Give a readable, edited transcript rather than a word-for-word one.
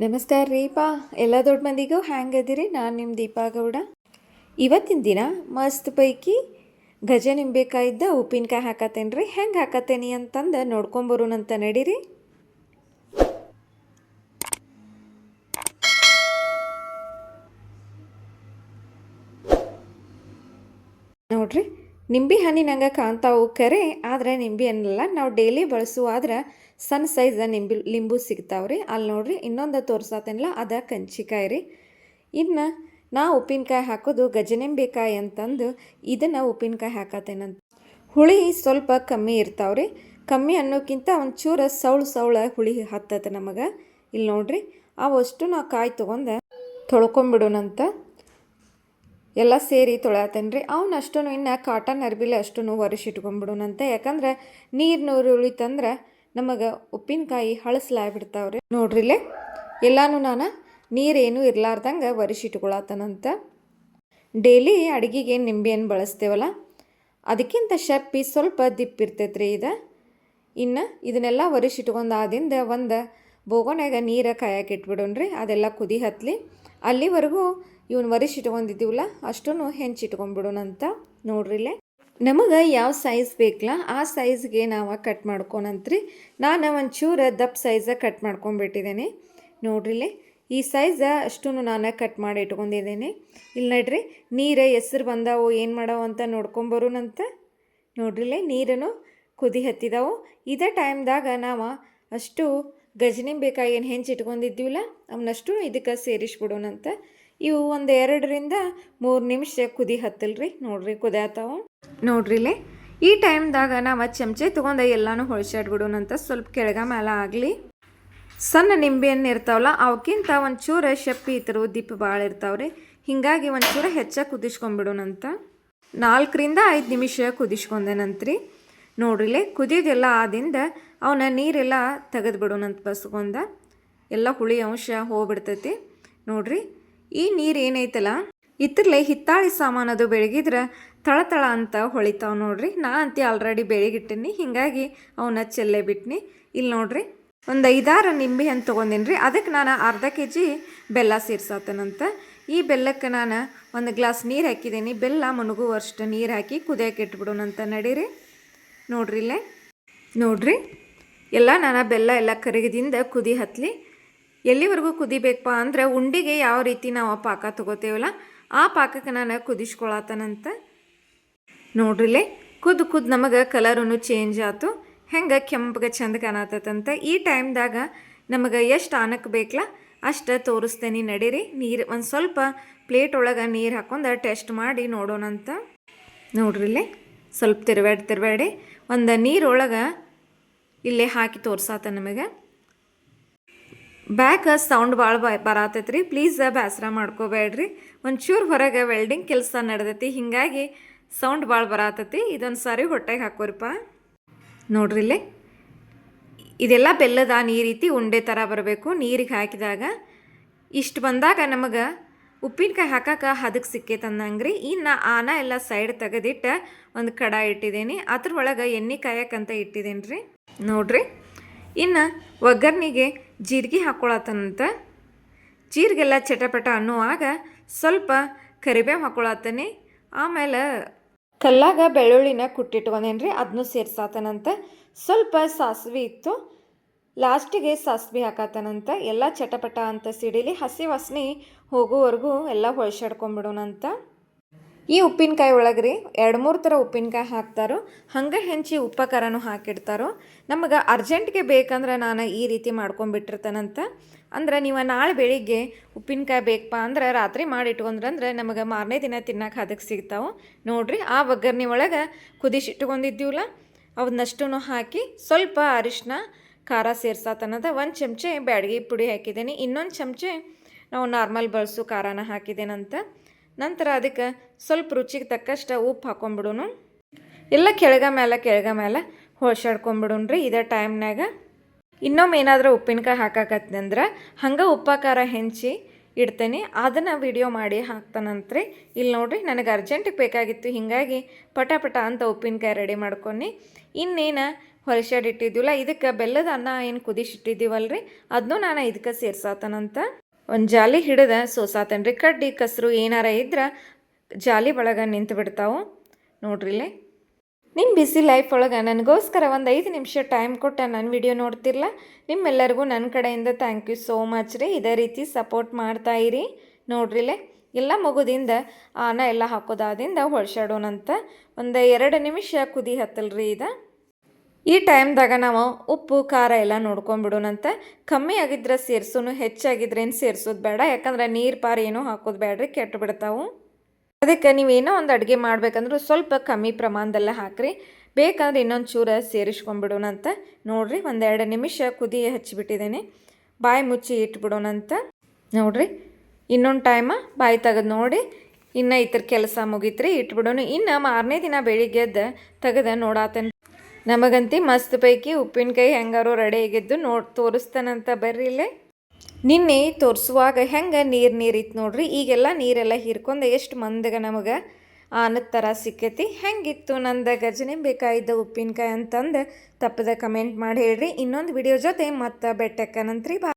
ನಮಸ್ಕಾರ ರೀಪಾ ಎಲ್ಲ ದೊಡ್ಡ ಮಂದಿಗೂ ಹ್ಯಾಂಗದಿರಿ. ನಾನು ನಿಮ್ಮ ದೀಪಾ ಗೌಡ. ಇವತ್ತಿನ ದಿನ ಮಸ್ತ್ ಪೈಕಿ ಗಜ ನಿಂಬೆಕಾಯಿದ್ದ ಉಪ್ಪಿನಕಾಯಿ ಹಾಕತ್ತೇನೆ ರೀ. ಹೆಂಗೆ ಹಾಕತ್ತೇನಿ ಅಂತಂದು ನೋಡ್ಕೊಂಬರೋಣಂತ ನಡೀರಿ. ನೋಡ್ರಿ, ನಿಂಬೆ ಹಣ್ಣಿ ನಂಗೆ ಕಾಣ್ತಾವು ಕರೆ, ಆದರೆ ನಿಂಬೆ ಹಣ್ಣಲ್ಲ. ನಾವು ಡೈಲಿ ಬಳಸುವ ಆದ್ರೆ ಸಣ್ಣ ಸೈಜ್ ಲಿಂಬು ಸಿಗ್ತಾವ್ರಿ. ಅಲ್ಲಿ ನೋಡ್ರಿ ಇನ್ನೊಂದು ತೋರ್ಸತ್ತೇನಲ್ಲ ಅದ ಕಂಚಿಕಾಯಿ ರೀ. ಇನ್ನು ನಾ ಉಪ್ಪಿನಕಾಯಿ ಹಾಕೋದು ಗಜನಿಂಬೆಕಾಯಿ ಅಂತಂದು ಇದನ್ನು ಉಪ್ಪಿನಕಾಯಿ ಹಾಕತ್ತೇನಂತ. ಹುಳಿ ಸ್ವಲ್ಪ ಕಮ್ಮಿ ಇರ್ತಾವ್ರಿ. ಕಮ್ಮಿ ಅನ್ನೋಕ್ಕಿಂತ ಒಂಚೂರು ಸೌಳ ಹುಳಿ ಹತ್ತತ್ತೆ ನಮಗೆ. ಇಲ್ಲಿ ನೋಡ್ರಿ ಅವಷ್ಟು ನಾವು ಕಾಯಿ ತೊಗೊಂಡು ತೊಳ್ಕೊಂಬಿಡೋಣಂತ. ಎಲ್ಲ ಸೇರಿ ತೊಳೆಯತ್ತೇನೆ ರೀ. ಅವನಷ್ಟು ಇನ್ನು ಕಾಟನ್ ಅರ್ಬಿಲೆ ಅಷ್ಟು ಒರೆಸಿಟ್ಕೊಂಡ್ಬಿಡೋಣಂತ. ಯಾಕಂದ್ರೆ ನೀರು ಉಳಿತಂದ್ರೆ ನಮಗೆ ಉಪ್ಪಿನಕಾಯಿ ಹಳಸ್ಲಾಗ್ಬಿಡ್ತಾವ್ರಿ. ನೋಡ್ರಿಲೆ ಎಲ್ಲನೂ ನಾನು ನೀರೇನು ಇರ್ಲಾರ್ದಂಗೆ ಒರೆಸಿಟ್ಕೊಳತ್ತನಂತ. ಡೈಲಿ ಅಡುಗೆಗೆ ನಿಂಬೆಹಣ್ಣು ಬಳಸ್ತೇವಲ್ಲ, ಅದಕ್ಕಿಂತ ಶಪ್ಪಿ ಸ್ವಲ್ಪ ದಿಪ್ಪಿರ್ತೈತೆ ರೀ ಇದು. ಇನ್ನು ಇದನ್ನೆಲ್ಲ ಒರೆಸಿಟ್ಕೊಂಡಾದಿಂದ ಒಂದು ಬೋಗೋನ್ಯಾಗ ನೀರು ಕಾಯಕ್ಕೆ ಇಟ್ಬಿಡೋಣ್ರಿ. ಅದೆಲ್ಲ ಕುದಿ ಹತ್ತಲಿ. ಅಲ್ಲಿವರೆಗೂ ಇವನು ಒರೆಸಿಟ್ಕೊಂಡಿದ್ದೀವಲ್ಲ ಅಷ್ಟೂ ಹೆಂಚಿಟ್ಕೊಂಡ್ಬಿಡೋಣಂತ. ನೋಡ್ರಿಲೆ ನಮಗೆ ಯಾವ ಸೈಜ್ ಬೇಕಲ್ಲ ಆ ಸೈಜ್ಗೆ ನಾವು ಕಟ್ ಮಾಡ್ಕೊಳಂತ್ರಿ. ನಾನು ಒಂಚೂರು ದಪ್ಪ ಸೈಜ ಕಟ್ ಮಾಡ್ಕೊಂಡ್ಬಿಟ್ಟಿದ್ದೇನೆ. ನೋಡ್ರಿಲೆ ಈ ಸೈಜ ಅಷ್ಟೂ ನಾನು ಕಟ್ ಮಾಡಿ ಇಟ್ಕೊಂಡಿದ್ದೇನೆ. ಇಲ್ಲಿ ನೋಡ್ರಿ ನೀರು ಹೆಸ್ರು ಬಂದಾವು ಏನು ಮಾಡಾವು ಅಂತ ನೋಡ್ಕೊಂಬರೋಣಂತ. ನೋಡ್ರಿಲೆ ನೀರನ್ನು ಕುದಿ ಹತ್ತಿದಾವು. ಇದೇ ಟೈಮ್ದಾಗ ನಾವು ಅಷ್ಟು ಗಜನಿಂಬೆಕಾಯಿ ಏನು ಹೆಂಚಿಟ್ಕೊಂಡಿದ್ದೀವಲ್ಲ ಅವನ್ನಷ್ಟು ಇದಕ್ಕೆ ಸೇರಿಸ್ಬಿಡೋಣಂತ. ಇವು ಒಂದು 2-3 ನಿಮಿಷ ಕುದಿ ಹತ್ತಲ್ರಿ. ನೋಡ್ರಿ ಕುದಿಯತ್ತಾವು. ನೋಡ್ರಿಲೆ ಈ ಟೈಮ್ದಾಗ ನಾವು ಚಮಚೆ ತೊಗೊಂಡು ಎಲ್ಲನೂ ಹೊಳ್ಸಾಡ್ಬಿಡೋಣಂತ. ಸ್ವಲ್ಪ ಕೆಳಗ ಮೇಲೆ ಆಗಲಿ. ಸಣ್ಣ ನಿಂಬೆಹಣ್ಣು ಇರ್ತಾವಲ್ಲ ಅವಕ್ಕಿಂತ ಒಂಚೂರು ಶಪ್ಪಿ ಇತರು ದಿಪ್ಪು ಭಾಳ ಇರ್ತಾವ್ರಿ. ಹೀಗಾಗಿ ಒಂಚೂರು ಹೆಚ್ಚಾಗಿ ಕುದಿಸ್ಕೊಂಡ್ಬಿಡೋಣಂತ. 4-5 ನಿಮಿಷ ಕುದಿಸ್ಕೊಂಡೇನಂತ್ರಿ. ನೋಡ್ರಿಲೆ ಕುದಿಯೋದೆಲ್ಲ ಆದಿಂದ ಅವನ ನೀರೆಲ್ಲ ತೆಗೆದುಬಿಡೋಣಂತ. ಬಸ್ಕೊಂಡ ಎಲ್ಲ ಹುಳಿ ಅಂಶ ಹೋಗ್ಬಿಡ್ತೈತಿ. ನೋಡ್ರಿ ಈ ನೀರು ಏನೈತಲ್ಲ ಇತ್ತರ್ಲೆ ಹಿತ್ತಾಳಿ ಸಾಮಾನದು ಬೆಳಗಿದ್ರೆ ತಳ ಅಂತ ಹೊಳಿತಾವೆ ನೋಡ್ರಿ. ನಾ ಅಂತಿ ಆಲ್ರೆಡಿ ಬೆಳಗಿಟ್ಟಿನಿ, ಹೀಗಾಗಿ ಅವನ್ನ ಚೆಲ್ಲೇ ಬಿಟ್ನಿ. ಇಲ್ಲಿ ನೋಡ್ರಿ ಒಂದು 5-6 ನಿಂಬೆ ಹಣ್ಣು ತೊಗೊಂಡಿನಿ ರೀ. ಅದಕ್ಕೆ ನಾನು ಅರ್ಧ kg ಬೆಲ್ಲ ಸೇರ್ಸತ್ತನಂತ. ಈ ಬೆಲ್ಲಕ್ಕೆ ನಾನು 1 ಗ್ಲಾಸ್ ನೀರು ಹಾಕಿದ್ದೀನಿ. ಬೆಲ್ಲ ಮುನುಗುವಷ್ಟು ನೀರು ಹಾಕಿ ಕುದಿಯೋಕೆ ಇಟ್ಬಿಡೋಣಂತ ನಡೀರಿ. ನೋಡ್ರಿ ಇಲ್ಲೇ ನೋಡ್ರಿ ಎಲ್ಲ ನಾನು ಬೆಲ್ಲ ಎಲ್ಲ ಕರಗದಿಂದ ಕುದಿ ಹತ್ತಲಿ. ಎಲ್ಲಿವರೆಗೂ ಕುದಿಬೇಕಪ್ಪ ಅಂದ್ರೆ ಉಂಡಿಗೆ ಯಾವ ರೀತಿ ನಾವು ಪಾಕ ತೊಗೋತೇವಲ್ಲ ಆ ಪಾಕಕ್ಕೆ ನಾನು ಕುದಿಸ್ಕೊಳತ್ತನಂತ. ನೋಡ್ರಿಲೆ ಕುದ್ದು ನಮಗೆ ಕಲರೂ ಚೇಂಜ್ ಆಯ್ತು. ಹೆಂಗೆ ಕೆಂಪಗೆ ಚಂದ ಕಾಣತ್ತಂತ. ಈ ಟೈಮ್ದಾಗ ನಮಗೆ ಎಷ್ಟು ಆನಕ್ಕೆ ಬೇಕಲ್ಲ ಅಷ್ಟು ತೋರಿಸ್ತೇನೆ ನಡೀರಿ. ನೀರು ಒಂದು ಸ್ವಲ್ಪ ಪ್ಲೇಟ್ ಒಳಗೆ ನೀರು ಹಾಕೊಂಡು ಟೆಸ್ಟ್ ಮಾಡಿ ನೋಡೋಣಂತ. ನೋಡ್ರಿಲೆ ಸ್ವಲ್ಪ ತಿರುವಾಡಿ ಒಂದು ನೀರೊಳಗೆ ಇಲ್ಲೇ ಹಾಕಿ ತೋರ್ಸಾತ ನಮಗೆ. ಬ್ಯಾಕ್ ಸೌಂಡ್ ಭಾಳ ಬರತೈತೆ ರೀ. ಪ್ಲೀಸ್ ಬೇಸರ ಮಾಡ್ಕೋಬೇಡ್ರಿ. ಒಂಚೂರು ಹೊರಗೆ ವೆಲ್ಡಿಂಗ್ ಕೆಲಸ ನಡೆದೈತಿ, ಹೀಗಾಗಿ ಸೌಂಡ್ ಭಾಳ ಬರತೈತಿ. ಇದೊಂದು ಸಾರಿ ಹೊಟ್ಟೆಗೆ ಹಾಕೋರಿಪ್ಪ. ನೋಡ್ರಿಲ್ಲೇ ಇದೆಲ್ಲ ಬೆಲ್ಲದ ಈ ರೀತಿ ಉಂಡೆ ಥರ ಬರಬೇಕು. ನೀರಿಗೆ ಹಾಕಿದಾಗ ಇಷ್ಟು ಬಂದಾಗ ನಮಗೆ ಉಪ್ಪಿನಕಾಯಿ ಹಾಕಕ್ಕೆ ಹದಕ್ಕೆ ಸಿಕ್ಕೇತಂದಂಗ್ರಿ. ಇನ್ನು ಆನ ಎಲ್ಲ ಸೈಡ್ ತೆಗೆದಿಟ್ಟು ಒಂದು ಕಡಾಯಿ ಇಟ್ಟಿದ್ದೀನಿ. ಅದ್ರೊಳಗೆ ಎಣ್ಣೆ ಕಾಯಕ್ಕಂತ ಇಟ್ಟಿದ್ದೀನಿ ರೀ. ನೋಡ್ರಿ ಇನ್ನು ಒಗ್ಗರ್ನಿಗೆ ಜೀರಿಗೆ ಹಾಕ್ಕೊಳತ್ತನಂತ. ಜೀರಿಗೆಲ್ಲ ಚಟಪಟ ಅನ್ನುವಾಗ ಸ್ವಲ್ಪ ಕರಿಬೇವು ಹಾಕ್ಕೊಳತ್ತಾನೆ. ಆಮೇಲೆ ಕಲ್ಲಾಗ ಬೆಳ್ಳುಳ್ಳಿನ ಕುಟ್ಟಿಟ್ಕೊಂಡೇನಿ ರೀ, ಅದನ್ನೂ ಸೇರ್ಸಾತನಂತ. ಸ್ವಲ್ಪ ಸಾಸಿವೆ ಇತ್ತು, ಲಾಸ್ಟಿಗೆ ಸಾಸಿವೆ ಹಾಕತ್ತನಂತ. ಎಲ್ಲ ಚಟಪಟ ಅಂತ ಸಿಡಿಲಿ ಹಸಿ ವಾಸನೆ ಹೋಗೋವರೆಗೂ ಎಲ್ಲ ಹೊಳ್ಸಾಡ್ಕೊಂಬಿಡೋಣಂತ. ಈ ಉಪ್ಪಿನಕಾಯಿ ಒಳಗೆ ರೀ 2-3 ಥರ ಉಪ್ಪಿನಕಾಯಿ ಹಾಕ್ತಾರೋ, ಹಂಗೆ ಹೆಂಚಿ ಉಪ್ಪ ಖಾರನೂ ಹಾಕಿಡ್ತಾರೋ. ನಮಗೆ ಅರ್ಜೆಂಟ್ಗೆ ಬೇಕಂದ್ರೆ ನಾನು ಈ ರೀತಿ ಮಾಡ್ಕೊಂಬಿಟ್ಟಿರ್ತಾನಂತ. ಅಂದ್ರೆ ನೀವು ನಾಳೆ ಬೆಳಿಗ್ಗೆ ಉಪ್ಪಿನಕಾಯಿ ಬೇಕಪ್ಪ ಅಂದ್ರೆ ರಾತ್ರಿ ಮಾಡಿ ಇಟ್ಕೊಂಡ್ರಂದ್ರೆ ನಮಗೆ ಮಾರನೇ ದಿನ ತಿನ್ನಕ್ಕೆ ಅದಕ್ಕೆ ಸಿಗ್ತಾವೆ. ನೋಡಿರಿ ಆ ಒಗ್ಗರಣೆ ಒಳಗೆ ಕುದಿಸಿಟ್ಕೊಂಡಿದ್ದೀವಲ್ಲ ಅವನ್ನಷ್ಟು ಹಾಕಿ ಸ್ವಲ್ಪ ಅರಿಶಿನ ಖಾರ ಸೇರ್ಸಾತನದ. 1 ಚಮಚೆ ಬ್ಯಾಡಗಿ ಪುಡಿ ಹಾಕಿದ್ದೀನಿ, ಇನ್ನೊಂದು ಚಮಚೆ ನಾವು ನಾರ್ಮಲ್ ಬಳಸೋ ಖಾರನ ಹಾಕಿದ್ದೇನಂತ. ನಂತರ ಅದಕ್ಕೆ ಸ್ವಲ್ಪ ರುಚಿಗೆ ತಕ್ಕಷ್ಟು ಉಪ್ಪು ಹಾಕ್ಕೊಂಬಿಡೋನು. ಎಲ್ಲ ಕೆಳಗ ಮೇಲೆ ಹೊಳ್ಸಾಡ್ಕೊಂಬಿಡೋಣ್ರಿ. ಇದೇ ಟೈಮ್ನಾಗ ಇನ್ನೊಮ್ಮೆ ಏನಾದರೂ ಉಪ್ಪಿನಕಾಯಿ ಹಾಕಕತ್ತಂದ್ರೆ ಹಂಗೆ ಉಪ್ಪ ಖಾರ ಹೆಂಚಿ ಇಡ್ತೇನೆ, ಅದನ್ನು ವಿಡಿಯೋ ಮಾಡಿ ಹಾಕ್ತಾನಂತ್ರಿ. ಇಲ್ಲಿ ನೋಡಿರಿ ನನಗೆ ಅರ್ಜೆಂಟಿಗೆ ಬೇಕಾಗಿತ್ತು, ಹೀಗಾಗಿ ಪಟ ಅಂತ ಉಪ್ಪಿನಕಾಯಿ ರೆಡಿ ಮಾಡ್ಕೊಂಡು ಇನ್ನೇನು ಹೊಲಸಾಡಿ ಇಟ್ಟಿದ್ದೀವಲ್ಲ ಇದಕ್ಕೆ ಬೆಲ್ಲದ ಅನ್ನ ಏನು ಕುದಿಸಿಟ್ಟಿದ್ದೀವಲ್ರಿ ಅದನ್ನೂ ನಾನು ಇದಕ್ಕೆ ಸೇರ್ಸಾತನಂತ ಒಂದು ಜಾಲಿ ಹಿಡಿದ ಸೋಸಾತನ್ರಿ. ಕಡ್ಡಿ ಕಸರು ಏನಾರ ಇದ್ರೆ ಜಾಲಿ ಒಳಗೆ ನಿಂತು ಬಿಡ್ತಾವೆ ನೋಡ್ರಿಲೆ. ನಿಮ್ಮ ಬಿಸಿ ಲೈಫ್ ಒಳಗೆ ನನಗೋಸ್ಕರ ಒಂದು 5 ನಿಮಿಷ ಟೈಮ್ ಕೊಟ್ಟು ನನ್ನ ವಿಡಿಯೋ ನೋಡ್ತಿರಲ್ಲ, ನಿಮ್ಮೆಲ್ಲರಿಗೂ ನನ್ನ ಕಡೆಯಿಂದ ಥ್ಯಾಂಕ್ ಯು ಸೋ ಮಚ್ ರೀ. ಇದೇ ರೀತಿ ಸಪೋರ್ಟ್ ಮಾಡ್ತಾಯಿರಿ ನೋಡ್ರಿಲೆ. ಎಲ್ಲ ಮಗುದಿಂದ ಆನ ಎಲ್ಲ ಹಾಕೋದಾದಿಂದ ಹೊಳ್ಸಾಡೋಣಂತ ಒಂದು 2 ನಿಮಿಷ ಕುದಿ ಹತ್ತಲ್ರಿ ಇದು. ಈ ಟೈಮ್ದಾಗ ನಾವು ಉಪ್ಪು ಖಾರ ಎಲ್ಲ ನೋಡ್ಕೊಂಬಿಡೋಣಂತ. ಕಮ್ಮಿ ಆಗಿದ್ರೆ ಸೇರ್ಸೋನು, ಹೆಚ್ಚಾಗಿದ್ರೇನು ಸೇರ್ಸೋದು ಬೇಡ, ಯಾಕಂದ್ರೆ ನೀರು ಪಾರು ಏನೂ ಹಾಕೋದು ಬೇಡ್ರಿ, ಕೆಟ್ಟು ಬಿಡ್ತಾವು. ಅದಕ್ಕೆ ನೀವೇನೋ ಒಂದು ಅಡುಗೆ ಮಾಡ್ಬೇಕಂದ್ರೂ ಸ್ವಲ್ಪ ಕಮ್ಮಿ ಪ್ರಮಾಣದಲ್ಲೇ ಹಾಕಿರಿ, ಬೇಕಂದ್ರೆ ಇನ್ನೊಂದು ಚೂರು ಸೇರಿಸ್ಕೊಂಬಿಡೋಣಂತ ನೋಡಿರಿ. 1-2 ನಿಮಿಷ ಕುದಿ ಹಚ್ಚಿಬಿಟ್ಟಿದ್ದೇನೆ, ಬಾಯಿ ಮುಚ್ಚಿ ಇಟ್ಬಿಡೋಣಂತ ನೋಡಿರಿ. ಇನ್ನೊಂದು ಟೈಮ ಬಾಯಿ ತೆಗೆದು ನೋಡಿ, ಇನ್ನು ಇತರ ಕೆಲಸ ಮುಗೀತ್ರಿ, ಇಟ್ಬಿಡೋಣ. ಇನ್ನು ಮಾರನೇ ದಿನ ಬೆಳಿಗ್ಗೆ ಎದ್ದು ತೆಗೆದು ನೋಡಾತೇನೆ. ನಮಗಂತಿ ಮಸ್ತ್ ಪೈಕಿ ಉಪ್ಪಿನಕಾಯಿ ಹೆಂಗಾರು ರೆಡಿ ಆಗಿದ್ದು ತೋರಿಸ್ತಾನಂತ ಬರ್ರಿ ಇಲ್ಲೇ. ನಿನ್ನೆ ತೋರಿಸುವಾಗ ಹೆಂಗೆ ನೀರಿತ್ತು ನೋಡ್ರಿ, ಈಗೆಲ್ಲ ನೀರೆಲ್ಲ ಹೀರ್ಕೊಂಡು ಎಷ್ಟು ಮಂದಿಗೆ ನಮಗೆ ಆನದ ಥರ ಸಿಕ್ಕೈತಿ. ಹೆಂಗಿತ್ತು ನಂದು ಗಜನೆ ಬೇಕಾಗಿದ್ದ ಉಪ್ಪಿನಕಾಯಿ ಅಂತಂದು ತಪ್ಪದ ಕಮೆಂಟ್ ಮಾಡಿ ಹೇಳ್ರಿ. ಇನ್ನೊಂದು ವಿಡಿಯೋ ಜೊತೆ ಮತ್ತೆ ಬೆಟ್ಟಕ್ಕನಂತ್ರಿ.